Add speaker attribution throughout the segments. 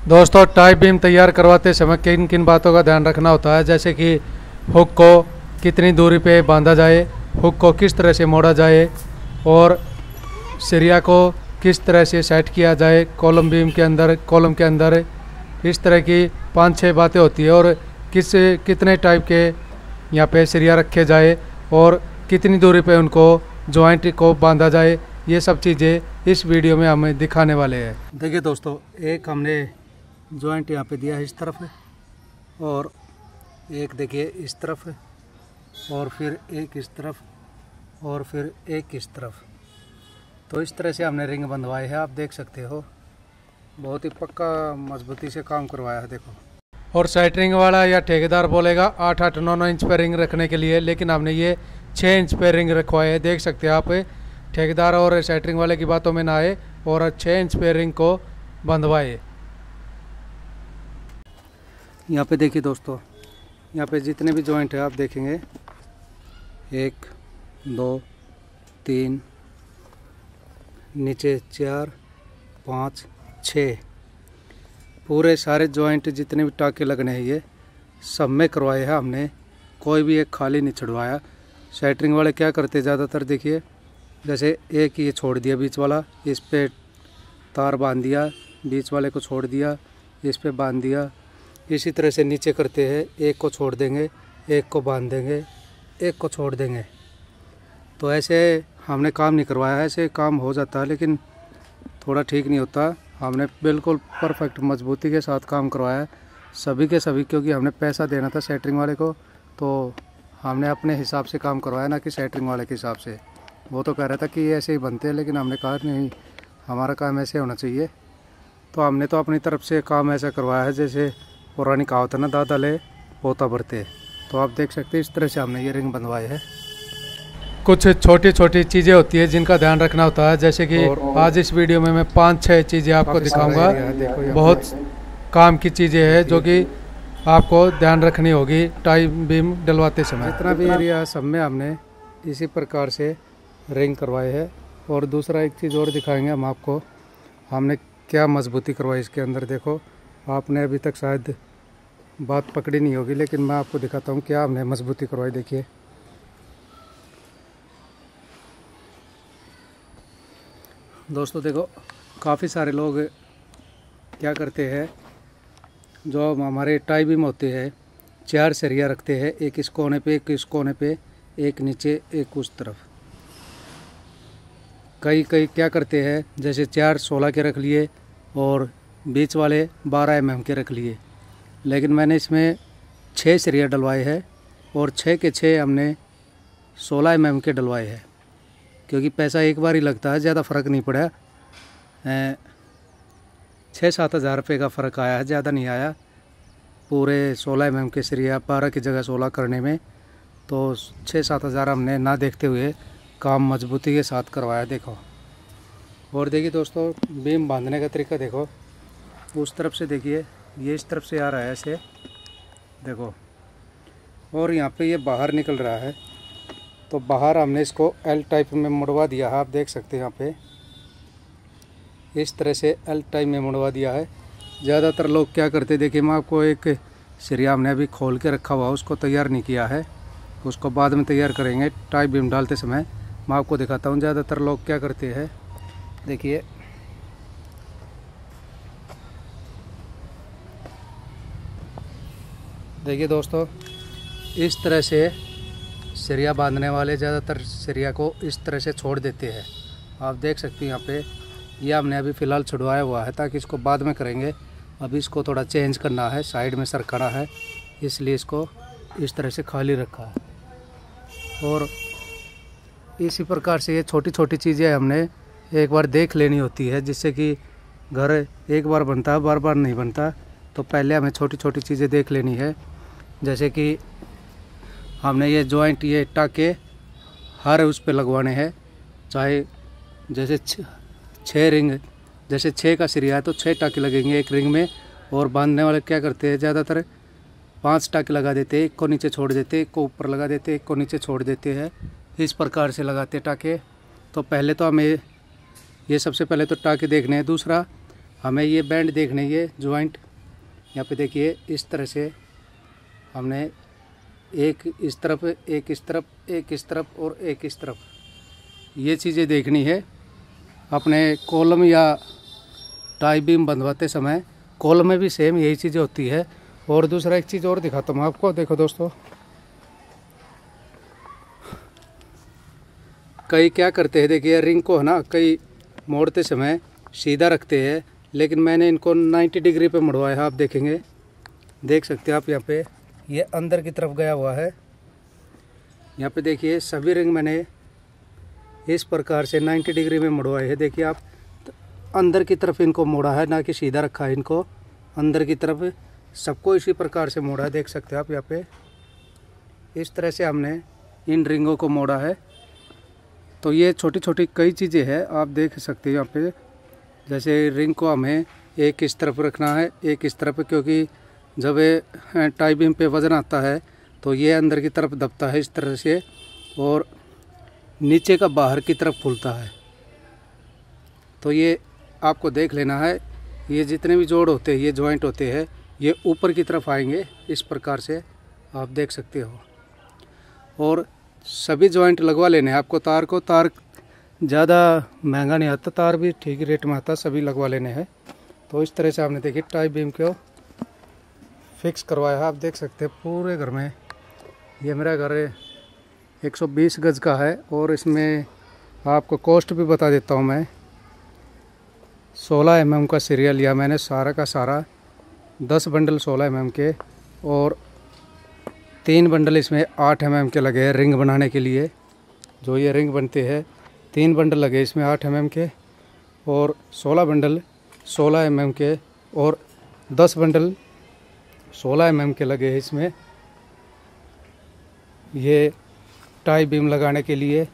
Speaker 1: दोस्तों, tie beam तैयार करवाते समय किन किन बातों का ध्यान रखना होता है, जैसे कि हुक को कितनी दूरी पे बांधा जाए, हुक को किस तरह से मोड़ा जाए और सरिया को किस तरह से सेट किया जाए कॉलम बीम के अंदर, कॉलम के अंदर। इस तरह की 5-6 बातें होती है और कितने टाइप के यहाँ पे सरिया रखे जाए और कितनी दूरी पे उनको जॉइंट को बांधा जाए, ये सब चीज़ें इस वीडियो में हमें दिखाने वाले हैं। देखिए दोस्तों, एक हमने जॉइंट यहाँ पे दिया है इस तरफ और एक देखिए इस तरफ और फिर एक इस तरफ और फिर एक इस तरफ। तो इस तरह से हमने रिंग बंधवाए हैं, आप देख सकते हो। बहुत ही पक्का मजबूती से काम करवाया है, देखो। और सेटरिंग वाला या ठेकेदार बोलेगा 8-8, 9-9 इंच पे रिंग रखने के लिए, लेकिन हमने ये 6 इंच पे रिंग रखवाए है। देख सकते हैं आप, ठेकेदार और सेटरिंग वाले की बातों में ना आए और 6 इंच पे रिंग को बंधवाए। यहाँ पे देखिए दोस्तों, यहाँ पे जितने भी जॉइंट है आप देखेंगे 1, 2, 3, नीचे 4, 5, 6 पूरे सारे जॉइंट जितने भी टाके लगने हैं ये सब में करवाए हैं हमने, कोई भी एक खाली नहीं छुड़वाया। सेटरिंग वाले क्या करते ज़्यादातर, देखिए जैसे एक ये छोड़ दिया बीच वाला, इस पे तार बांध दिया, बीच वाले को छोड़ दिया, इस पे बांध दिया। इसी तरह से नीचे करते हैं, एक को छोड़ देंगे, एक को बांध देंगे, एक को छोड़ देंगे। तो ऐसे हमने काम नहीं करवाया है, ऐसे काम हो जाता है लेकिन थोड़ा ठीक नहीं होता। हमने बिल्कुल परफेक्ट मजबूती के साथ काम करवाया है सभी के सभी, क्योंकि हमने पैसा देना था सेटरिंग वाले को, तो हमने अपने हिसाब से काम करवाया, ना कि सेटरिंग वाले के हिसाब से। वो तो कह रहा था कि ये ऐसे ही बनते हैं, लेकिन हमने कहा नहीं, हमारा काम ऐसे होना चाहिए। तो हमने तो अपनी तरफ से काम ऐसा करवाया है जैसे पुरानी कहावत है ना, दादा ले पोता भरते। तो आप देख सकते हैं इस तरह से हमने ये रिंग बनवाए है। कुछ छोटी छोटी चीज़ें होती है जिनका ध्यान रखना होता है, जैसे कि आज इस वीडियो में मैं 5-6 चीज़ें आपको दिखाऊंगा। बहुत काम की चीज़ें हैं जो कि आपको ध्यान रखनी होगी टाई बीम डलवाते समय। जितना भी एरिया है सब में हमने इसी प्रकार से रिंग करवाए है। और दूसरा एक चीज़ और दिखाएंगे हम आपको, हमने क्या मजबूती करवाई इसके अंदर। देखो, आपने अभी तक शायद बात पकड़ी नहीं होगी, लेकिन मैं आपको दिखाता हूँ क्या हमने मजबूती करवाई। देखिए दोस्तों, देखो काफ़ी सारे लोग क्या करते हैं, जो हमारे टाई बीम होते हैं 4 सरिया रखते हैं, एक इस कोने पे, एक इस कोने पे, एक नीचे, एक उस तरफ। कई क्या करते हैं, जैसे 4 16 के रख लिए और बीच वाले 12 mm के रख लिए। लेकिन मैंने इसमें 6 सरिया डलवाए हैं और 6 के 6 हमने 16 mm के डलवाए हैं, क्योंकि पैसा एक बार ही लगता है, ज़्यादा फ़र्क नहीं पड़ा। 6-7 हज़ार रुपये का फ़र्क आया है, ज़्यादा नहीं आया। पूरे 16 mm के सरिया 12 की जगह 16 करने में, तो 6-7 हज़ार हमने ना देखते हुए काम मजबूती के साथ करवाया। देखो, और देखिए दोस्तों, बीम बांधने का तरीका देखो। उस तरफ से देखिए, ये इस तरफ से आ रहा है ऐसे, देखो, और यहाँ पे ये बाहर निकल रहा है, तो बाहर हमने इसको एल टाइप में मुड़वा दिया है। आप देख सकते हैं यहाँ पे इस तरह से एल टाइप में मुड़वा दिया है। ज़्यादातर लोग क्या करते, देखिए मैं आपको एक सरिया हमने अभी खोल के रखा हुआ, उसको तैयार नहीं किया है, उसको बाद में तैयार करेंगे टाई बीम डालते समय। मैं आपको दिखाता हूँ ज़्यादातर लोग क्या करते हैं। देखिए देखिए दोस्तों, इस तरह से सरिया बांधने वाले ज़्यादातर सरिया को इस तरह से छोड़ देते हैं। आप देख सकते हैं यहाँ पे, ये हमने अभी फ़िलहाल छुड़वाया हुआ है ताकि इसको बाद में करेंगे। अभी इसको थोड़ा चेंज करना है, साइड में सरकाना है, इसलिए इसको इस तरह से खाली रखा है। और इसी प्रकार से ये छोटी छोटी चीज़ें हमने एक बार देख लेनी होती है, जिससे कि घर एक बार बनता है, बार बार नहीं बनता। तो पहले हमें छोटी छोटी चीज़ें देख लेनी है, जैसे कि हमने ये जॉइंट, ये टाके हर उस पे लगवाने हैं। चाहे जैसे 6 रिंग, जैसे 6 का सरिया है तो 6 टाके लगेंगे एक रिंग में। और बांधने वाले क्या करते हैं, ज़्यादातर 5 टाके लगा देते हैं, एक को नीचे छोड़ देते, एक को ऊपर लगा देते, एक को नीचे छोड़ देते हैं। इस प्रकार से लगाते टाके। तो पहले तो हमें ये सबसे पहले तो टाके देखने हैं। दूसरा, हमें ये बैंड देखने, ये जॉइंट यहाँ पे देखिए इस तरह से हमने एक इस तरफ, एक इस तरफ, एक इस तरफ और एक इस तरफ, ये चीज़ें देखनी है अपने कॉलम या टाई बीम बंधवाते समय। कॉलम में भी सेम यही चीज़ें होती है। और दूसरा एक चीज़ और दिखाता हूँ आपको, देखो दोस्तों, कई क्या करते हैं, देखिए रिंग को है ना, कई मोड़ते समय सीधा रखते हैं, लेकिन मैंने इनको 90 डिग्री पे मुड़वाया है। आप देखेंगे, देख सकते हैं आप, यहाँ पे ये अंदर की तरफ गया हुआ है। यहाँ पे देखिए सभी रिंग मैंने इस प्रकार से 90 डिग्री में मुड़वाए हैं। देखिए आप, अंदर की तरफ इनको मोड़ा है, ना कि सीधा रखा है इनको, अंदर की तरफ सबको इसी प्रकार से मोड़ा है। देख सकते हैं आप यहाँ पे इस तरह से हमने इन रिंगों को मोड़ा है। तो ये छोटी छोटी कई चीज़ें हैं, आप देख सकते हैं यहाँ पे। जैसे रिंग को हमें एक इस तरफ रखना है, एक इस तरफ, क्योंकि जब टाई बीम पे वज़न आता है तो ये अंदर की तरफ दबता है इस तरह से, और नीचे का बाहर की तरफ खुलता है। तो ये आपको देख लेना है। ये जितने भी जोड़ होते हैं, ये जॉइंट होते हैं, ये ऊपर की तरफ आएंगे इस प्रकार से, आप देख सकते हो। और सभी जॉइंट लगवा लेने हैं आपको। तार को, तार ज़्यादा महंगा नहीं आता, तार भी ठीक रेट में आता, सभी लगवा लेने हैं। तो इस तरह से हमने देखिए टाई बीम को फिक्स करवाया है। आप देख सकते हैं पूरे घर में। ये मेरा घर 120 गज का है, और इसमें आपको कॉस्ट भी बता देता हूँ मैं। 16 mm का सीरियल लिया मैंने, सारा का सारा 10 बंडल 16 mm के, और 3 बंडल इसमें 8 mm के लगे हैं रिंग बनाने के लिए। जो ये रिंग बनते हैं, 3 बंडल लगे इसमें 8 mm के, और 16 बंडल 16 mm के, और 10 बंडल 16 mm के लगे हैं इसमें, ये टाई बीम लगाने के लिए।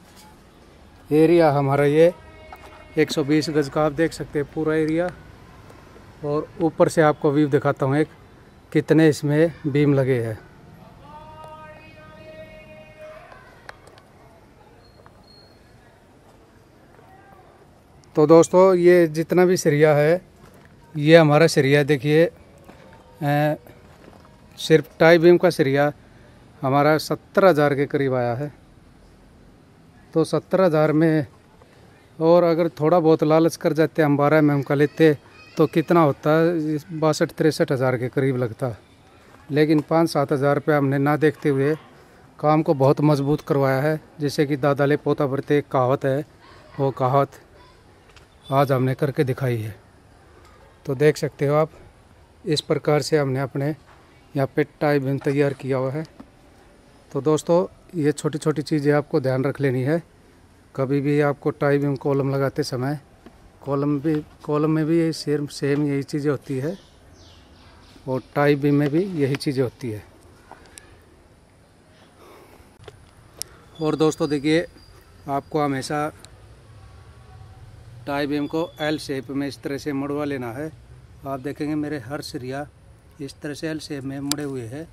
Speaker 1: एरिया हमारा ये 120 गज का, आप देख सकते हैं पूरा एरिया। और ऊपर से आपको व्यू दिखाता हूँ एक, कितने इसमें बीम लगे हैं। तो दोस्तों, ये जितना भी सरिया है, ये हमारा सरिया देखिए, सिर्फ टाई बीम का सरिया हमारा 17,000 के करीब आया है। तो 17,000 में, और अगर थोड़ा बहुत लालच कर जाते हम 12 mm का लेते तो कितना होता है, 62-63 हज़ार के करीब लगता। लेकिन 5-7 हज़ार रुपये हमने ना देखते हुए काम को बहुत मजबूत करवाया है। जैसे कि दादा ले पोता भरते एक कहावत है, वो कहावत आज हमने करके दिखाई है। तो देख सकते हो आप, इस प्रकार से हमने अपने यहाँ पे टाई बीम तैयार किया हुआ है। तो दोस्तों, ये छोटी छोटी चीज़ें आपको ध्यान रख लेनी है। कभी भी आपको टाई बीम कॉलम लगाते समय, कॉलम में भी सेम यही चीज़ें होती है, और टाई बीम में भी यही चीज़ें होती है। और दोस्तों देखिए, आपको हमेशा टाई बीम को एल शेप में इस तरह से मुड़वा लेना है। आप देखेंगे मेरे हर सरिया इस तरह से एल शेप में मुड़े हुए हैं,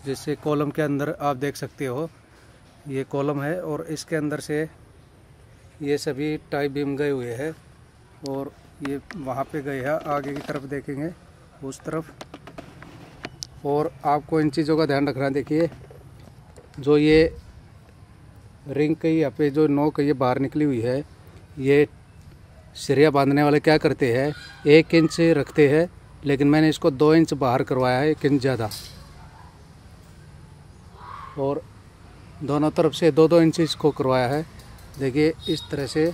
Speaker 1: जिससे कॉलम के अंदर आप देख सकते हो ये कॉलम है, और इसके अंदर से ये सभी टाई बीम गए हुए हैं, और ये वहाँ पे गए हैं। आगे की तरफ देखेंगे उस तरफ। और आपको इन चीज़ों का ध्यान रखना है। देखिए, जो ये रिंग की यहाँ पे जो नोक ये बाहर निकली हुई है, ये सिरिया बांधने वाले क्या करते हैं, 1 इंच रखते हैं, लेकिन मैंने इसको 2 इंच बाहर करवाया है, 1 इंच ज़्यादा, और दोनों तरफ से 2-2 इंच इसको करवाया है। देखिए इस तरह से,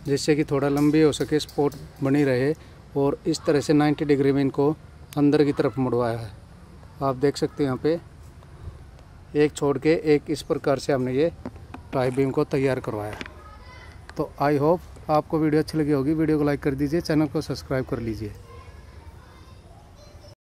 Speaker 1: जिससे कि थोड़ा लंबी हो सके, स्पॉट बनी रहे, और इस तरह से 90 डिग्री में इनको अंदर की तरफ मुड़वाया है। आप देख सकते हैं यहाँ पे एक छोड़ के एक, इस प्रकार से हमने ये टाई बीम को तैयार करवाया। तो आई होप आपको वीडियो अच्छी लगी होगी। वीडियो को लाइक कर दीजिए, चैनल को सब्सक्राइब कर लीजिए।